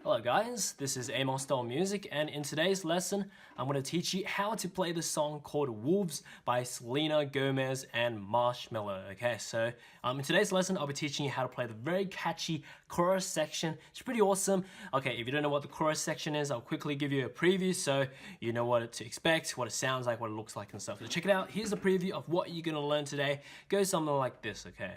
Hello guys, this is Amosdoll Music, and in today's lesson I'm going to teach you how to play the song called Wolves by Selena, Gomez and Marshmello. Okay, so in today's lesson I'll be teaching you how to play the very catchy chorus section. It's pretty awesome. Okay, if you don't know what the chorus section is, I'll quickly give you a preview so you know what to expect, what it sounds like, what it looks like and stuff. So check it out. Here's a preview of what you're going to learn today. It goes something like this, okay?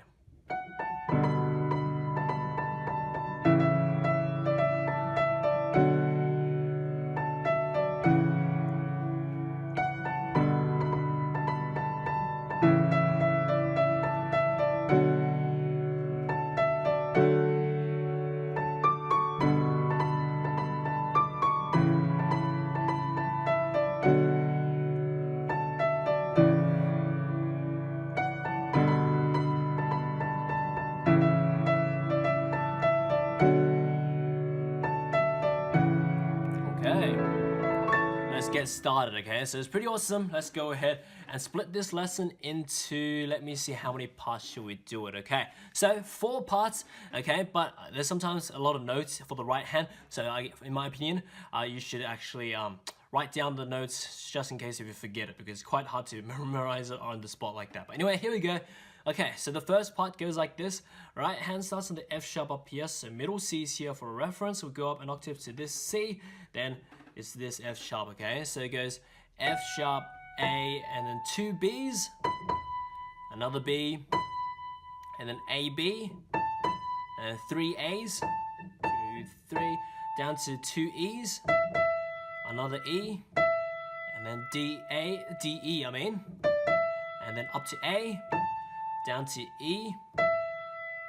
Okay, let's get started, okay? So it's pretty awesome. Let's go ahead and split this lesson into, let me see how many parts should we do it, okay? So 4 parts, okay? But there's sometimes a lot of notes for the right hand. So in my opinion, you should actually write down the notes just in case if you forget it, because it's quite hard to memorize it on the spot like that. But anyway, here we go. Okay, so the first part goes like this. Right hand starts on the F sharp up here, so middle C is here for a reference. We'll go up an octave to this C, then it's this F sharp, okay? So it goes F sharp, A, and then 2 Bs, another B, and then A, B, and 3 As, 2, 3, down to 2 Es, another E, and then D, E, and then up to A, down to E,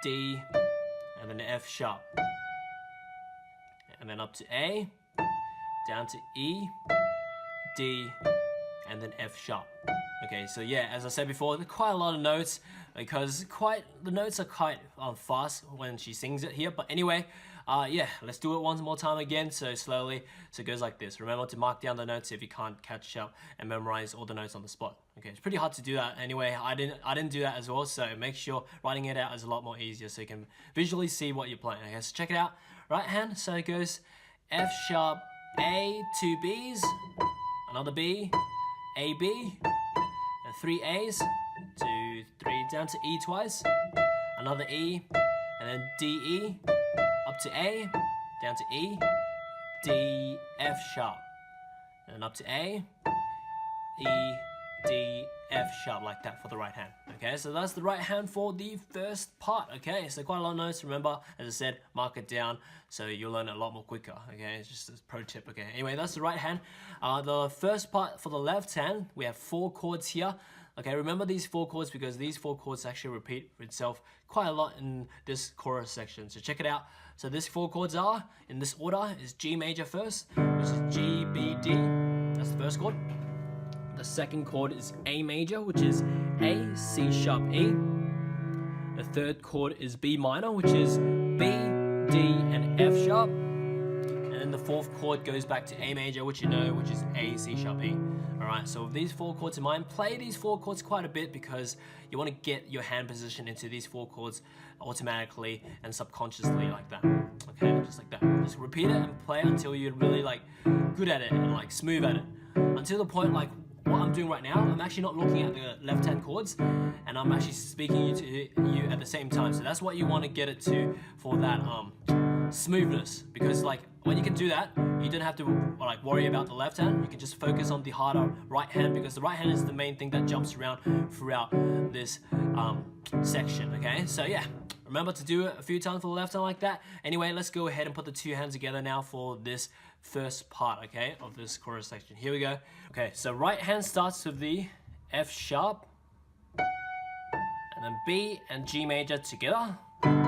D, and then F sharp, and then up to A, down to E, D, and then F sharp. Okay, so yeah, as I said before, there's quite a lot of notes because the notes are quite fast when she sings it here. But anyway, yeah, let's do it one more time again, so slowly. So it goes like this. Remember to mark down the notes if you can't catch up and memorize all the notes on the spot. Okay, it's pretty hard to do that. Anyway, I didn't do that as well, so make sure writing it out is a lot more easier so you can visually see what you're playing. Okay, so check it out. Right hand, so it goes F sharp, A, 2 Bs, another B, A, B, and 3 As, 2, 3, down to E twice, another E, and then D, E, up to A, down to E, D, F sharp, and then up to A, E, D, F sharp, like that for the right hand. Okay, so that's the right hand for the first part. Okay, so quite a lot of notes. Remember, as I said, mark it down so you'll learn it a lot more quicker. Okay, it's just a pro tip. Okay, anyway, that's the right hand. The first part for the left hand, we have 4 chords here. Okay, remember these 4 chords because these 4 chords actually repeat itself quite a lot in this chorus section. So check it out. So these 4 chords are, in this order, is G major first, which is G, B, D. That's the first chord. The second chord is A major, which is A, C sharp, E. The third chord is B minor, which is B, D, and F sharp. And then the fourth chord goes back to A major, which you know, which is A, C sharp, E. Alright, so with these 4 chords in mind, play these 4 chords quite a bit because you want to get your hand position into these 4 chords automatically and subconsciously like that. Okay, just like that. Just repeat it and play it until you're really like good at it and like smooth at it. Until the point like what I'm doing right now, I'm actually not looking at the left-hand chords and I'm actually speaking to you at the same time. So that's what you want to get it to for that smoothness, because like when you can do that, you don't have to like worry about the left hand. You can just focus on the harder right hand because the right hand is the main thing that jumps around throughout this section. Okay, so yeah, remember to do it a few times for the left hand like that. Anyway, let's go ahead and put the 2 hands together now for this first part, okay, of this chorus section. Here we go. Okay, so right hand starts with the F sharp, and then B and G major together, and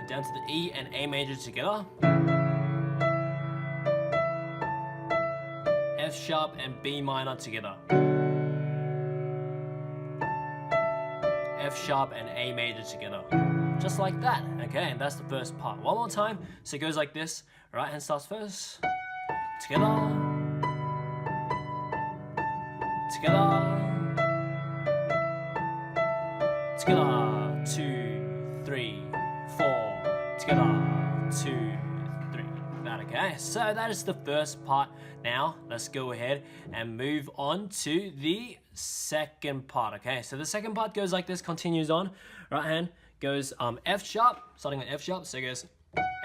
down to the E and A major together, F sharp and B minor together, F sharp and A major together. Just like that, okay, and that's the first part. One more time, so it goes like this. Right hand starts first, together, together, together, 2, 3, 4, together, 2, 3. That, okay? So that is the first part. Now let's go ahead and move on to the second part, okay? So the second part goes like this, continues on. Right hand goes F sharp, starting at F sharp, so it goes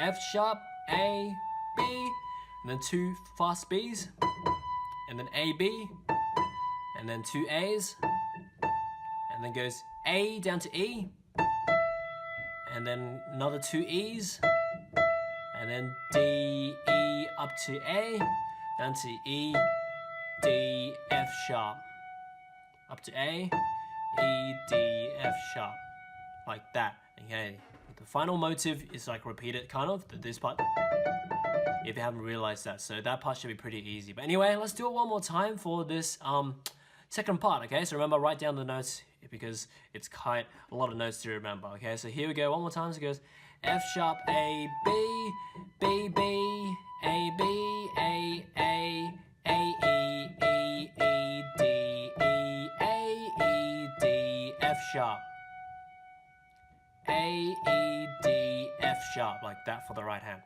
F sharp, A, B, and then 2 fast Bs, and then A, B, and then 2 A's, and then goes A down to E, and then another 2 E's, and then D, E up to A, down to E, D, F sharp, up to A, E, D, F sharp, like that, okay? The final motive is like repeated kind of, this part, if you haven't realized that, so that part should be pretty easy. But anyway, let's do it one more time for this second part, okay? So remember, write down the notes because it's quite a lot of notes to remember, okay? So here we go, one more time, so it goes F sharp, A, B, B, B, A, B, A, E, E, E, D, E, A, E, D, F sharp, A, E, D, F sharp, like that for the right hand.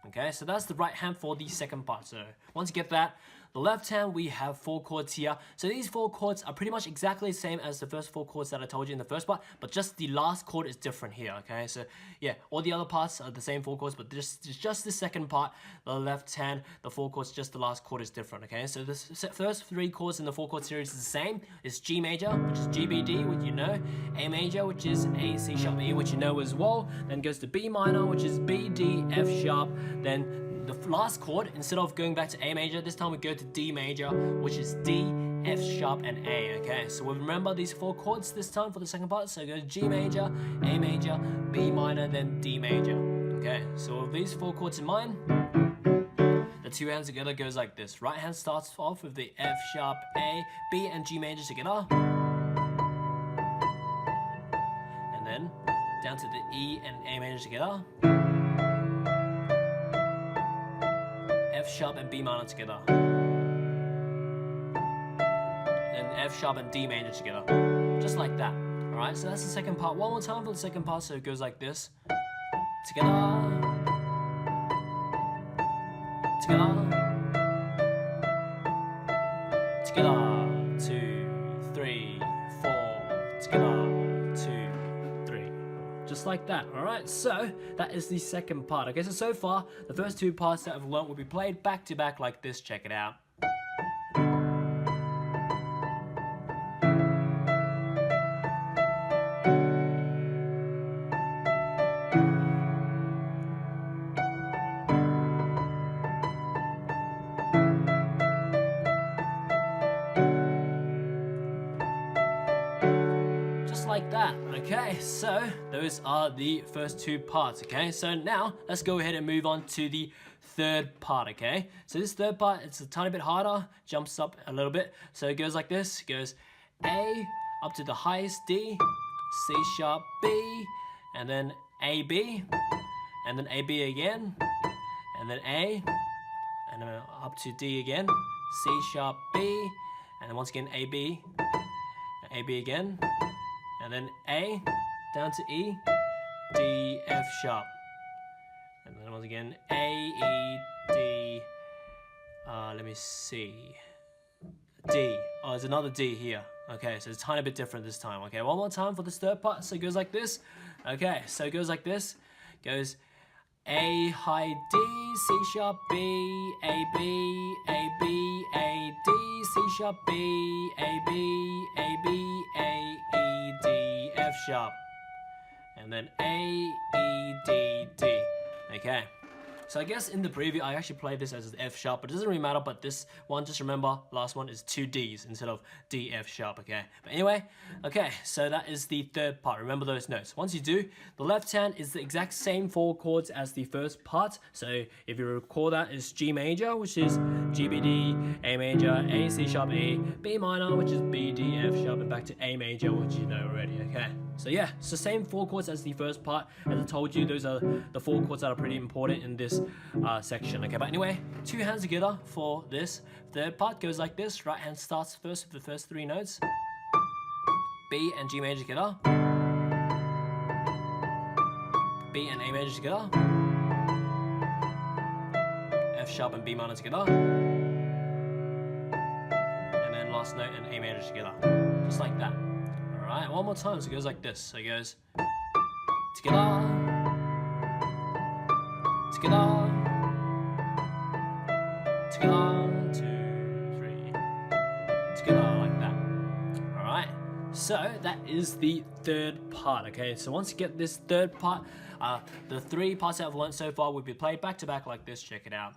Okay, so that's the right hand for the second part. So once you get that, the left hand, we have 4 chords here. So these 4 chords are pretty much exactly the same as the first 4 chords that I told you in the first part, but just the last chord is different here, okay? So yeah, all the other parts are the same 4 chords, but just the second part, the left hand, the 4 chords, just the last chord is different, okay? So the first 3 chords in the 4 chord series is the same. It's G major, which is G, B, D, which you know. A major, which is A, C sharp, E, which you know as well. Then goes to B minor, which is B, D, F sharp. Then the last chord, instead of going back to A major, this time we go to D major, which is D, F sharp, and A, okay? So we'll remember these 4 chords this time for the second part. So it goes G major, A major, B minor, then D major, okay? So with these 4 chords in mind, the 2 hands together goes like this. Right hand starts off with the F sharp, A, B, and G major together. And then down to the E and A major together. F sharp and B minor together. And F sharp and D major together. Just like that. Alright, so that's the second part. One more time for the second part, so it goes like this. Together. Together. Together. 2, 3, 4. Together. 2, 3. Just like that, alright? So, that is the second part. Okay, so far, the first 2 parts that I've learned will be played back to back like this. Check it out. Like that. Okay, so those are the first 2 parts. Okay, so now let's go ahead and move on to the third part. Okay, so this third part, it's a tiny bit harder, jumps up a little bit, so it goes like this. It goes A up to the highest D, C sharp, B, and then A, B, and then A, B again, and then A, and then up to D again, C sharp, B, and then once again A, B again, and then A, down to E, D, F sharp. And then once again, A, E, D, let me see, D. Oh, there's another D here. Okay, so it's a tiny bit different this time. Okay, one more time for this third part. So it goes like this. Okay, so it goes like this. It goes A, high D, C sharp, B, A, B, A, B, A, D, C sharp, B, A, B, A, B, A, E, D, F sharp. And then A, E, D, D. Okay. So I guess in the preview, I actually played this as F sharp, but it doesn't really matter. But this one, just remember, last one is 2 Ds instead of D, F sharp, okay? But anyway, okay, so that is the third part. Remember those notes. Once you do, the left hand is the exact same 4 chords as the first part. So if you recall that, it's G major, which is G, B, D, A major, A, C sharp, A, B minor, which is B, D, F sharp, and back to A major, which you know already, okay? So yeah, it's the same 4 chords as the first part. As I told you, those are the 4 chords that are pretty important in this section, okay? But anyway, 2 hands together for this third part goes like this. Right hand starts first with the first 3 notes, B and G major together, B and A major together, F sharp and B minor together, and then last note and A major together, just like that. Alright, one more time, so it goes like this. So it goes together, together, together, 2, 3, together, like that. Alright, so that is the third part, okay? So once you get this third part, the 3 parts that I've learned so far will be played back to back like this. Check it out.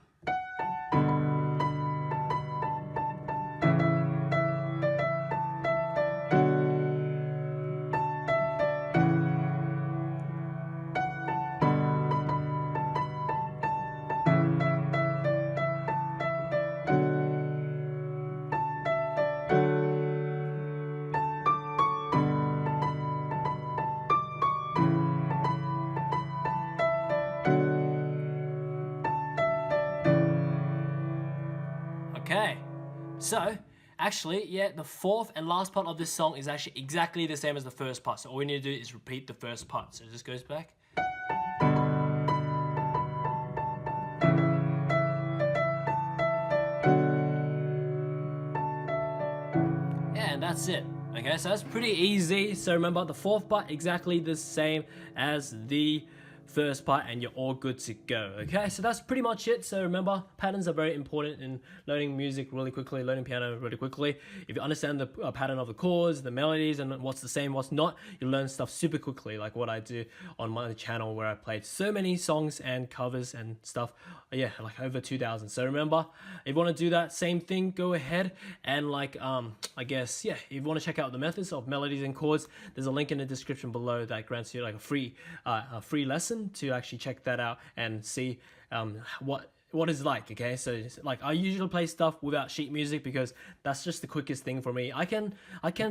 Okay, so actually, yeah, the fourth and last part of this song is actually exactly the same as the first part. So all we need to do is repeat the first part. So it just goes back. Yeah, and that's it. Okay, so that's pretty easy. So remember, the fourth part exactly the same as the first part, and you're all good to go. Okay, so that's pretty much it. So remember, patterns are very important in learning music really quickly, learning piano really quickly. If you understand the pattern of the chords, the melodies, and what's the same, what's not, you learn stuff super quickly, like what I do on my channel, where I played so many songs and covers and stuff. Yeah, like over 2,000. So remember, if you want to do that same thing, go ahead and like I guess, yeah, if you want to check out the methods of melodies and chords, there's a link in the description below that grants you like a free lesson to actually check that out and see what it's like. Okay, so like I usually play stuff without sheet music because that's just the quickest thing for me. I can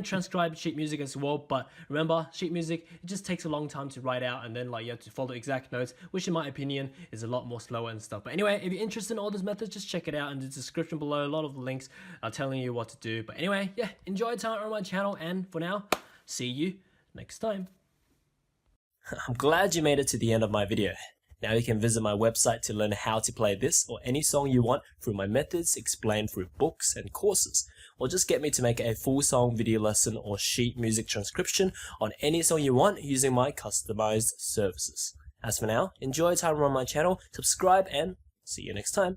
transcribe sheet music as well, but remember, sheet music, it just takes a long time to write out, and then like you have to follow exact notes, which in my opinion is a lot more slower and stuff. But anyway, if you're interested in all those methods, just check it out in the description below. A lot of links are telling you what to do. But anyway, yeah, enjoy time on my channel, and for now, see you next time. I'm glad you made it to the end of my video. Now you can visit my website to learn how to play this or any song you want through my methods explained through books and courses, or just get me to make a full song video lesson or sheet music transcription on any song you want using my customized services. As for now, enjoy time on my channel, subscribe, and see you next time.